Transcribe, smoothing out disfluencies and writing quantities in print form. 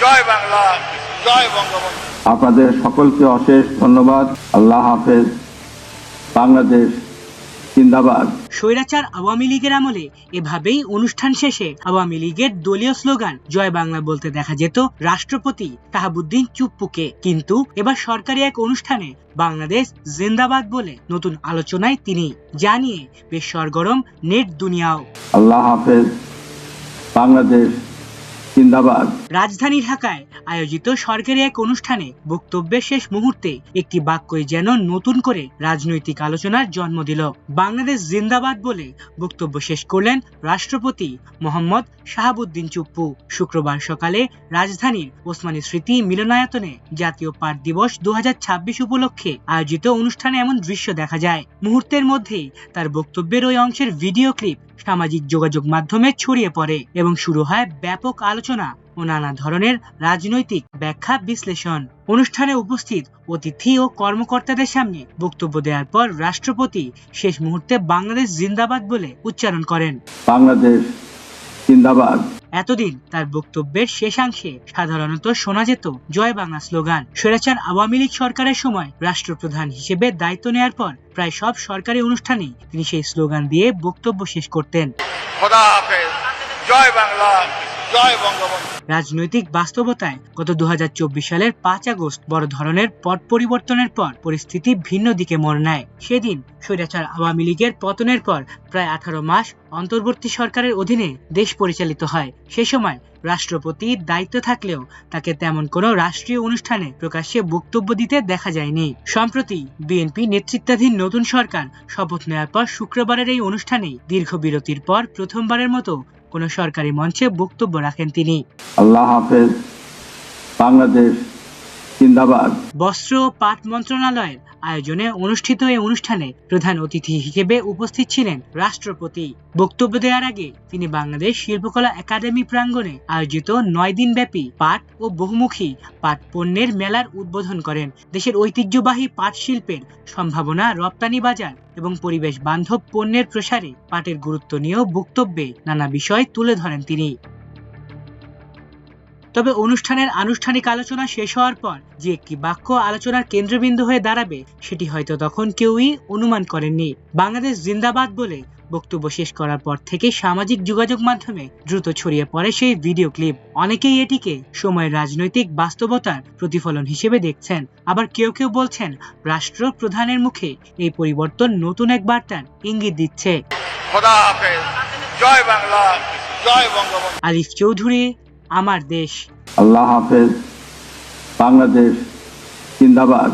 জয় বাংলা, জয় বঙ্গবন্ধু। আপনাদের সকলকে অশেষ ধন্যবাদ। আল্লাহ হাফেজ। বাংলাদেশ জিন্দাবাদ। স্বৈরাচার আওয়ামী লীগের আমলে এভাবেই অনুষ্ঠান শেষে আওয়ামী লীগের দলীয় স্লোগান জয় বাংলা বলতে দেখা যেত রাষ্ট্রপতি শাহাবুদ্দিন চুপ্পুকে। কিন্তু এবার সরকারি এক অনুষ্ঠানে বাংলাদেশ জিন্দাবাদ বলে নতুন আলোচনায় তিনি, জানিয়ে বেশ সরগরম নেট দুনিয়াও। আল্লাহ হাফেজ। বাংলাদেশ জিন্দাবাদ। রাজধানী ঢাকায় আয়োজিত সরকারি এক অনুষ্ঠানে বক্তব্যের শেষ মুহূর্তে একটি বাক্যই যেন নতুন করে রাজনৈতিক আলোচনার জন্ম দিল। বাংলাদেশ জিন্দাবাদ বলে বক্তব্য শেষ করলেন রাষ্ট্রপতি মোহাম্মদ শাহাবুদ্দিন চুপ্পু। শুক্রবার সকালে রাজধানীর ওসমানী স্মৃতি মিলনায়তনে জাতীয় পাট দিবস 2026 উপলক্ষে আয়োজিত অনুষ্ঠানে এমন দৃশ্য দেখা যায়। মুহূর্তের মধ্যেই তার বক্তব্যের ওই অংশের ভিডিও ক্লিপ সামাজিক যোগাযোগ মাধ্যমে ছড়িয়ে পড়ে এবং শুরু হয় ব্যাপক আলোচনা ও নানা ধরনের রাজনৈতিক ব্যাখ্যা বিশ্লেষণ। অনুষ্ঠানে উপস্থিত অতিথি ও কর্মকর্তাদের সামনে বক্তব্য দেওয়ার পর রাষ্ট্রপতি শেষ মুহূর্তে বাংলাদেশ জিন্দাবাদ বলে উচ্চারণ করেন। বাংলাদেশ জিন্দাবাদ। এতদিন তার বক্তব্যের শেষাংশে সাধারণত শোনা যেত জয় বাংলা স্লোগান। স্বৈরাচার আওয়ামী লীগ সরকারের সময় রাষ্ট্রপ্রধান হিসেবে দায়িত্ব নেয়ার পর প্রায় সব সরকারি অনুষ্ঠানেই তিনি সেই স্লোগান দিয়ে বক্তব্য শেষ করতেন। খোদা হাফেজ, জয় বাংলা, জয় বঙ্গবন্ধু। রাজনৈতিক বাস্তবতায় গত 2024 সালের 5 আগস্ট বড় ধরনের পট পরিবর্তনের পর পরিস্থিতি ভিন্ন দিকে মোড় নেয়। সেদিন স্বৈরাচার আওয়ামী লীগের পতনের পর প্রায় 18 মাস অন্তর্বর্তী সরকারের অধীনে দেশ পরিচালিত হয়। সে সময় রাষ্ট্রপতি দায়িত্ব থাকলেও তাকে তেমন কোনো রাষ্ট্রীয় অনুষ্ঠানে প্রকাশ্যে বক্তব্য দিতে দেখা যায়নি। সম্প্রতি বিএনপি নেতৃত্বাধীন নতুন সরকার শপথ নেওয়ার পর শুক্রবারের এই অনুষ্ঠানেই দীর্ঘ বিরতির পর প্রথমবারের মতো কোন সরকারি মঞ্চে বক্তব্য রাখেন তিনি। আল্লাহ হাফেজ। বাংলাদেশ জিন্দাবাদ। বস্ত্র ও পাট মন্ত্রণালয়ের আয়োজনে অনুষ্ঠিত এই অনুষ্ঠানে প্রধান অতিথি হিসেবে উপস্থিত ছিলেন রাষ্ট্রপতি। বক্তব্য দেওয়ার আগে তিনি বাংলাদেশ শিল্পকলা একাডেমি প্রাঙ্গণে আয়োজিত 9 দিন ব্যাপী পাট ও বহুমুখী পাট পণ্যের মেলার উদ্বোধন করেন। দেশের ঐতিহ্যবাহী পাট শিল্পের সম্ভাবনা, রপ্তানি বাজার এবং পরিবেশ বান্ধব পণ্যের প্রসারে পাটের গুরুত্ব নিয়েও বক্তব্যে নানা বিষয় তুলে ধরেন তিনি। তবে অনুষ্ঠানের আনুষ্ঠানিক আলোচনা শেষ হওয়ার পর যে একটি বাক্য আলোচনার কেন্দ্রবিন্দু হয়ে দাঁড়াবে সেটি হয়তো তখন কেউই অনুমান করেননি। বাংলাদেশ জিন্দাবাদ বলে বক্তব্য শেষ করার পর থেকে সামাজিক যোগাযোগ মাধ্যমে দ্রুত ছড়িয়ে পড়ে সেই ভিডিও ক্লিপ। অনেকেই এটিকে সময়ের রাজনৈতিক বাস্তবতার প্রতিফলন হিসেবে দেখছেন, আবার কেউ কেউ বলছেন রাষ্ট্রপ্রধানের মুখে এই পরিবর্তন নতুন এক বার্তার ইঙ্গিত দিচ্ছে। খোদা হাফেজ, জয় বাংলা, জয় বঙ্গবন্ধু। আলিফ চৌধুরী, আমার দেশ। আল্লাহ হাফেজ। বাংলাদেশ জিন্দাবাদ।